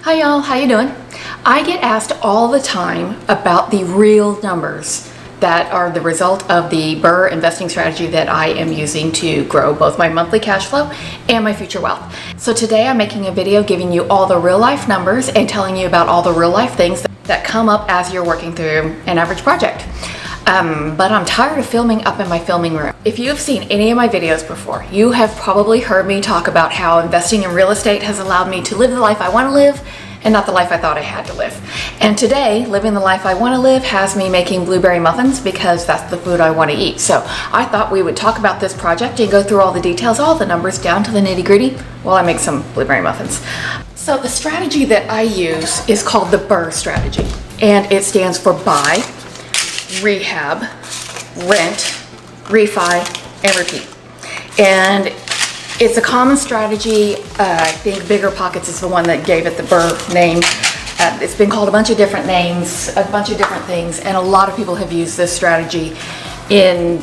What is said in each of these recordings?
Hi y'all, how you doing? I get asked all the time about the real numbers that are the result of the BRRRR investing strategy that I am using to grow both my monthly cash flow and my future wealth. So today I'm making a video giving you all the real life numbers and telling you about all the real life things that come up as you're working through an average project. But I'm tired of filming up in my filming room. If you have seen any of my videos before, you have probably heard me talk about how investing in real estate has allowed me to live the life I want to live and not the life I thought I had to live. And today, living the life I want to live has me making blueberry muffins because that's the food I want to eat. So I thought we would talk about this project and go through all the details, all the numbers down to the nitty-gritty while I make some blueberry muffins. So the strategy that I use is called the Burr Strategy, and it stands for buy, rehab, rent, refi, and repeat. And it's a common strategy. I think Bigger Pockets is the one that gave it the Burr name. It's been called a bunch of different names, a bunch of different things, and a lot of people have used this strategy in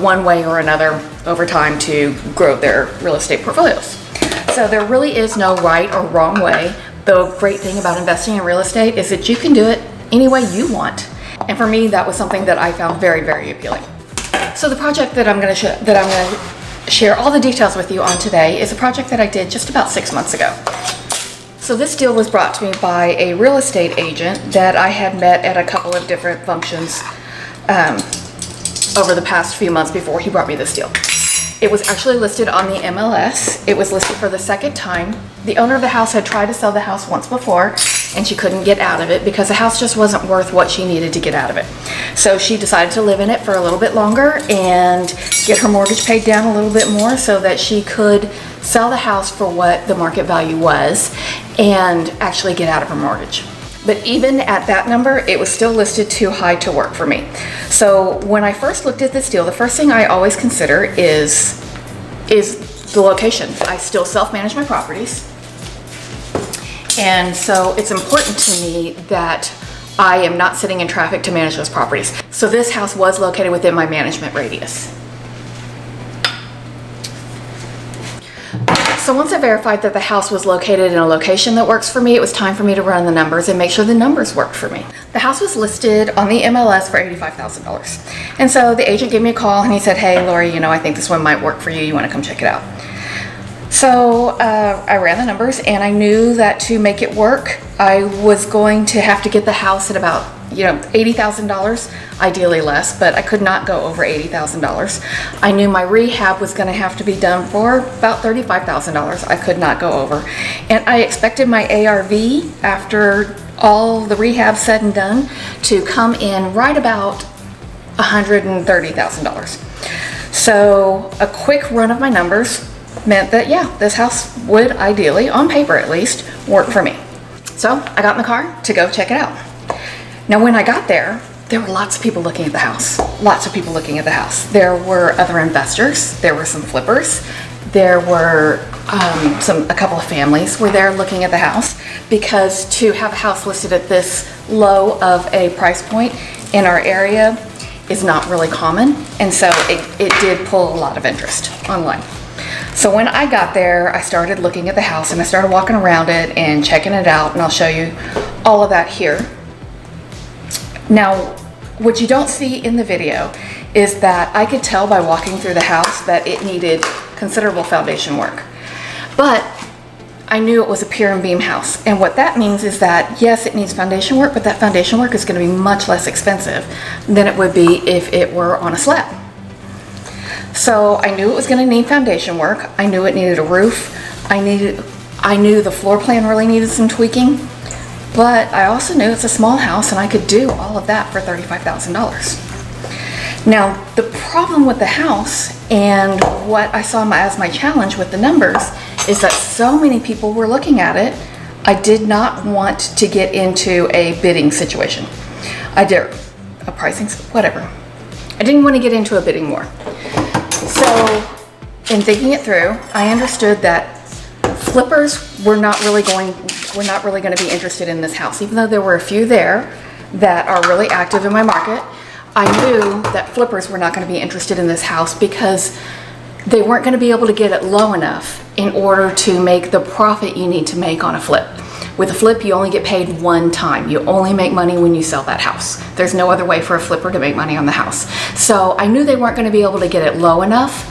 one way or another over time to grow their real estate portfolios. So there really is no right or wrong way. The great thing about investing in real estate is that you can do it any way you want. And for me, that was something that I found very, very appealing. So the project that I'm going to share all the details with you on today is a project that I did just about 6 months ago. So this deal was brought to me by a real estate agent that I had met at a couple of different functions over the past few months before he brought me this deal. It was actually listed on the MLS. It was listed for the second time. The owner of the house had tried to sell the house once before, and she couldn't get out of it because the house just wasn't worth what she needed to get out of it. So she decided to live in it for a little bit longer and get her mortgage paid down a little bit more so that she could sell the house for what the market value was and actually get out of her mortgage. But even at that number, it was still listed too high to work for me. So when I first looked at this deal, the first thing I always consider is the location. I still self-manage my properties. And so it's important to me that I am not sitting in traffic to manage those properties. So this house was located within my management radius. So once I verified that the house was located in a location that works for me, it was time for me to run the numbers and make sure the numbers worked for me. The house was listed on the MLS for $85,000. And so the agent gave me a call and he said, "Hey, Lori, I think this one might work for you. You want to come check it out?" So I ran the numbers and I knew that to make it work, I was going to have to get the house at about $80,000, ideally less, but I could not go over $80,000. I knew my rehab was going to have to be done for about $35,000. I could not go over. And I expected my ARV, after all the rehab said and done, to come in right about $130,000. So a quick run of my numbers meant that, yeah, this house would ideally, on paper at least, work for me. So I got in the car to go check it out. Now when I got there were lots of people looking at the house. Lots of people looking at the house. There were other investors. There were some flippers. There were a couple of families were there looking at the house, because to have a house listed at this low of a price point in our area is not really common. And so it did pull a lot of interest online. So when I got there, I started looking at the house and I started walking around it and checking it out, and I'll show you all of that here. Now, what you don't see in the video is that I could tell by walking through the house that it needed considerable foundation work. But I knew it was a pier and beam house. And what that means is that, yes, it needs foundation work, but that foundation work is going to be much less expensive than it would be if it were on a slab. So I knew it was going to need foundation work. I knew it needed a roof. I knew the floor plan really needed some tweaking. But I also knew it's a small house and I could do all of that for $35,000. Now, the problem with the house and what I saw as my challenge with the numbers is that so many people were looking at it, I did not want to get into a bidding situation. I did a pricing, whatever. I didn't want to get into a bidding war. So in thinking it through, I understood that flippers were not really going to be interested in this house. Even though there were a few there that are really active in my market, I knew that flippers were not going to be interested in this house because they weren't going to be able to get it low enough in order to make the profit you need to make on a flip. With a flip, you only get paid one time. You only make money when you sell that house. There's no other way for a flipper to make money on the house. So I knew they weren't going to be able to get it low enough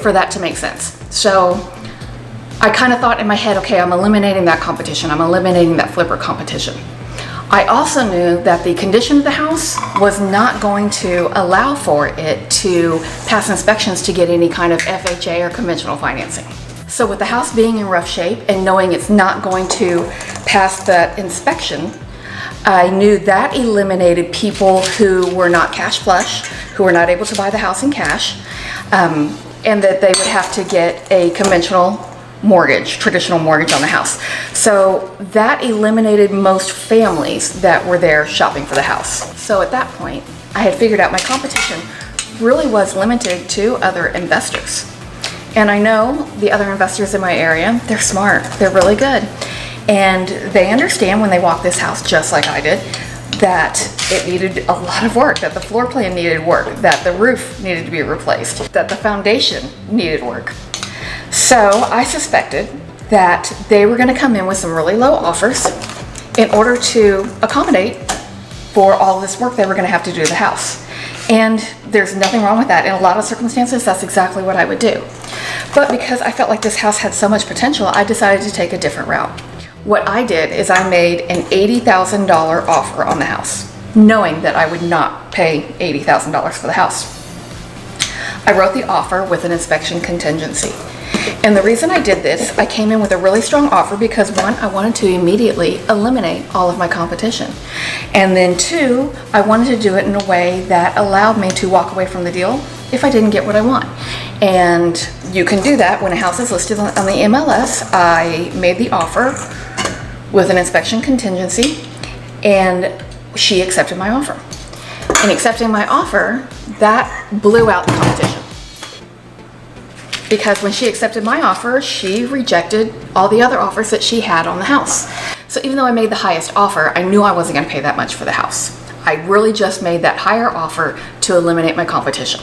for that to make sense. So I kind of thought in my head, okay, I'm eliminating that competition. I'm eliminating that flipper competition. I also knew that the condition of the house was not going to allow for it to pass inspections to get any kind of FHA or conventional financing. So with the house being in rough shape and knowing it's not going to pass that inspection, I knew that eliminated people who were not cash flush, who were not able to buy the house in cash, and that they would have to get a conventional mortgage, traditional mortgage on the house. So that eliminated most families that were there shopping for the house. So at that point, I had figured out my competition really was limited to other investors. And I know the other investors in my area, they're smart, they're really good. And they understand when they walk this house, just like I did, that it needed a lot of work, that the floor plan needed work, that the roof needed to be replaced, that the foundation needed work. So I suspected that they were going to come in with some really low offers in order to accommodate for all this work they were going to have to do to the house. And there's nothing wrong with that. In a lot of circumstances, that's exactly what I would do. But because I felt like this house had so much potential, I decided to take a different route. What I did is I made an $80,000 offer on the house, knowing that I would not pay $80,000 for the house. I wrote the offer with an inspection contingency. And the reason I did this, I came in with a really strong offer because one, I wanted to immediately eliminate all of my competition. And then two, I wanted to do it in a way that allowed me to walk away from the deal if I didn't get what I want. And you can do that when a house is listed on the MLS. I made the offer with an inspection contingency and she accepted my offer. In accepting my offer, that blew out the competition. Because when she accepted my offer, she rejected all the other offers that she had on the house. So even though I made the highest offer, I knew I wasn't going to pay that much for the house. I really just made that higher offer to eliminate my competition.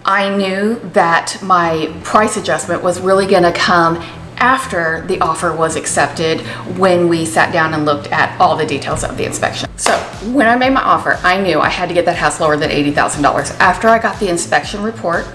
I knew that my price adjustment was really going to come after the offer was accepted when we sat down and looked at all the details of the inspection. So when I made my offer, I knew I had to get that house lower than $80,000. After I got the inspection report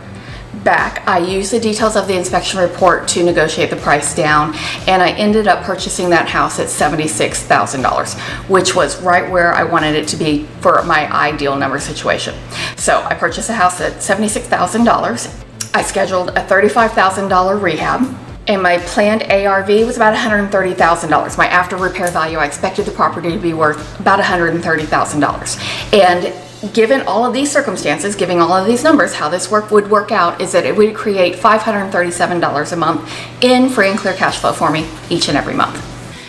back, I used the details of the inspection report to negotiate the price down, and I ended up purchasing that house at $76,000, which was right where I wanted it to be for my ideal number situation. So I purchased a house at $76,000. I scheduled a $35,000 rehab, and my planned ARV was about $130,000. My after repair value, I expected the property to be worth about $130,000. And given all of these circumstances, giving all of these numbers, how this would work out is that it would create $537 a month in free and clear cash flow for me each and every month.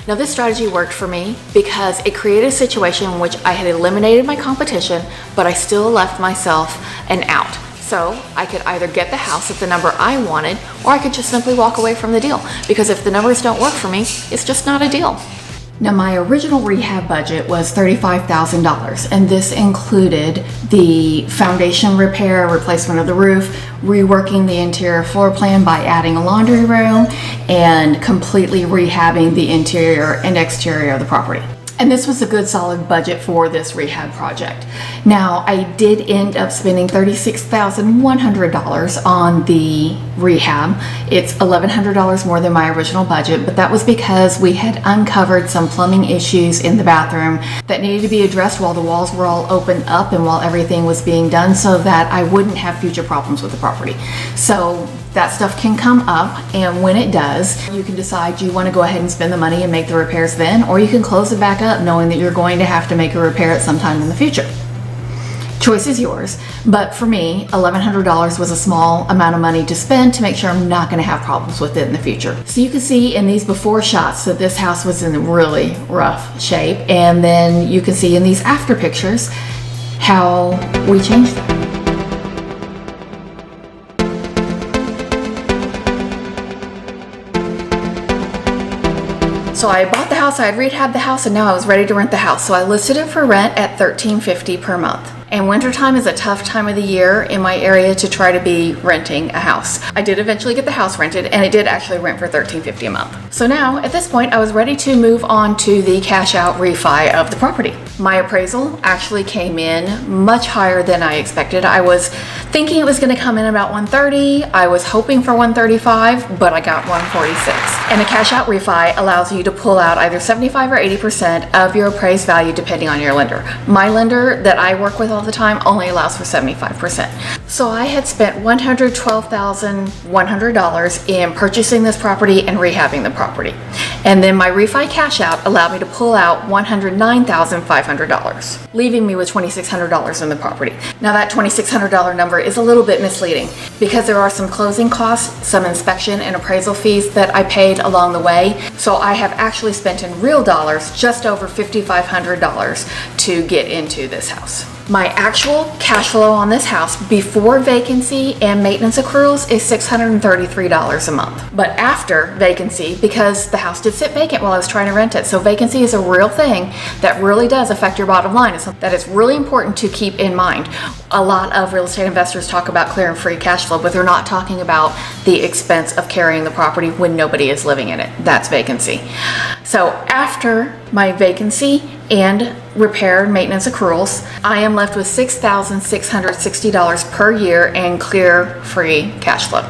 Now this strategy worked for me because it created a situation in which I had eliminated my competition, but I still left myself an out. So I could either get the house at the number I wanted, or I could just simply walk away from the deal. Because if the numbers don't work for me, it's just not a deal. Now my original rehab budget was $35,000, and this included the foundation repair, replacement of the roof, reworking the interior floor plan by adding a laundry room, and completely rehabbing the interior and exterior of the property. And this was a good solid budget for this rehab project. Now, I did end up spending $36,100 on the rehab. It's $1,100 more than my original budget, but that was because we had uncovered some plumbing issues in the bathroom that needed to be addressed while the walls were all opened up and while everything was being done, so that I wouldn't have future problems with the property. So that stuff can come up, and when it does, you can decide you want to go ahead and spend the money and make the repairs then, or you can close it back up knowing that you're going to have to make a repair at some time in the future. Choice is yours, but for me, $1,100 was a small amount of money to spend to make sure I'm not going to have problems with it in the future. So you can see in these before shots that this house was in really rough shape, and then you can see in these after pictures how we changed them. So I bought the house, I had rehabbed the house, and now I was ready to rent the house. So I listed it for rent at $1,350 per month. And wintertime is a tough time of the year in my area to try to be renting a house. I did eventually get the house rented, and it did actually rent for $13.50 a month. So now at this point I was ready to move on to the cash out refi of the property. My appraisal actually came in much higher than I expected. I was thinking it was going to come in about 130. I was hoping for 135, but I got 146. And a cash out refi allows you to pull out either 75 or 80% of your appraised value depending on your lender. My lender that I work with all the time only allows for 75%. So I had spent $112,100 in purchasing this property and rehabbing the property. And then my refi cash out allowed me to pull out $109,500, leaving me with $2,600 in the property. Now that $2,600 number is a little bit misleading because there are some closing costs, some inspection and appraisal fees that I paid along the way. So I have actually spent in real dollars just over $5,500 to get into this house. My actual cash flow on this house before vacancy and maintenance accruals is $633 a month. But after vacancy, because the house did sit vacant while I was trying to rent it, so vacancy is a real thing that really does affect your bottom line. It's something that is really important to keep in mind. A lot of real estate investors talk about clear and free cash flow, but they're not talking about the expense of carrying the property when nobody is living in it. That's vacancy. So after my vacancy and repair and maintenance accruals, I am left with $6,660 per year in clear free cash flow.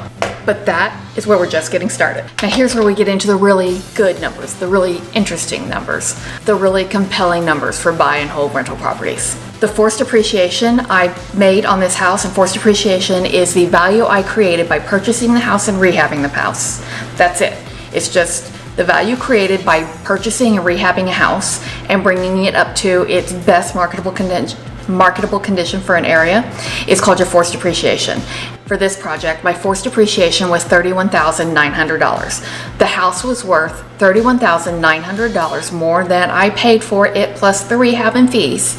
But that is where we're just getting started. Now here's where we get into the really good numbers, the really interesting numbers, the really compelling numbers for buy and hold rental properties. The forced appreciation I made on this house, and forced appreciation is the value I created by purchasing the house and rehabbing the house. That's it. It's just the value created by purchasing and rehabbing a house and bringing it up to its best marketable condition for an area is called your forced appreciation. For this project, my forced appreciation was $31,900. The house was worth $31,900 more than I paid for it plus the rehab and fees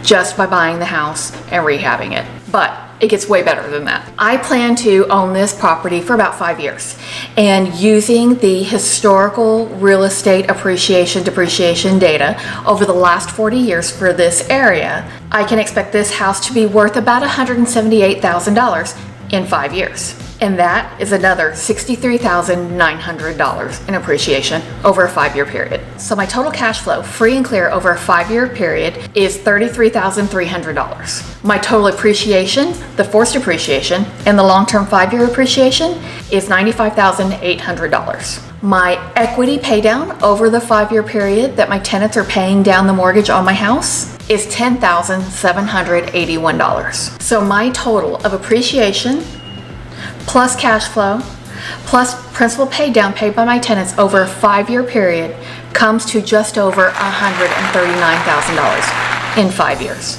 just by buying the house and rehabbing it. But it gets way better than that. I plan to own this property for about 5 years, and using the historical real estate appreciation depreciation data over the last 40 years for this area, I can expect this house to be worth about $178,000 in 5 years. And that is another $63,900 in appreciation over a 5-year period. So my total cash flow, free and clear, over a 5-year period is $33,300. My total appreciation, the forced appreciation, and the long-term 5-year appreciation is $95,800. My equity pay down over the 5-year period that my tenants are paying down the mortgage on my house is $10,781. So my total of appreciation plus cash flow, plus principal paid down paid by my tenants over a 5-year period comes to just over $139,000 in 5 years.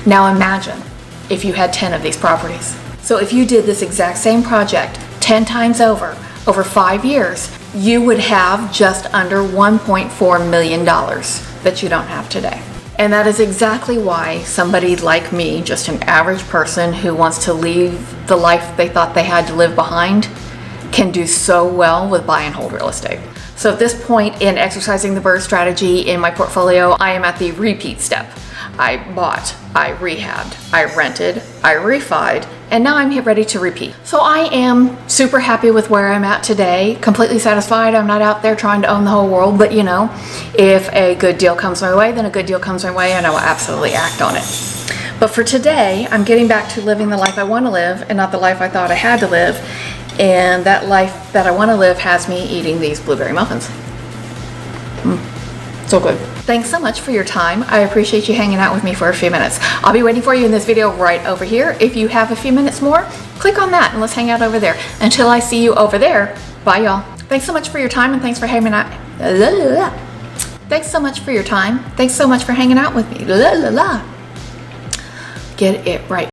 Now imagine if you had 10 of these properties. So if you did this exact same project 10 times over 5 years, you would have just under $1.4 million that you don't have today. And that is exactly why somebody like me, just an average person who wants to leave the life they thought they had to live behind, can do so well with buy and hold real estate. So at this point in exercising the Burr strategy in my portfolio, I am at the repeat step. I bought, I rehabbed, I rented, I refied, and now I'm ready to repeat. So I am super happy with where I'm at today, completely satisfied. I'm not out there trying to own the whole world, but you know, if a good deal comes my way, then a good deal comes my way, and I will absolutely act on it. But for today, I'm getting back to living the life I want to live and not the life I thought I had to live. And that life that I want to live has me eating these blueberry muffins. So good. Thanks so much for your time. I appreciate you hanging out with me for a few minutes. I'll be waiting for you in this video right over here. If you have a few minutes more, click on that and let's hang out over there. Until I see you over there, bye y'all. Thanks so much for your time and thanks for hanging out. Thanks so much for your time. Thanks so much for hanging out with me. Get it right.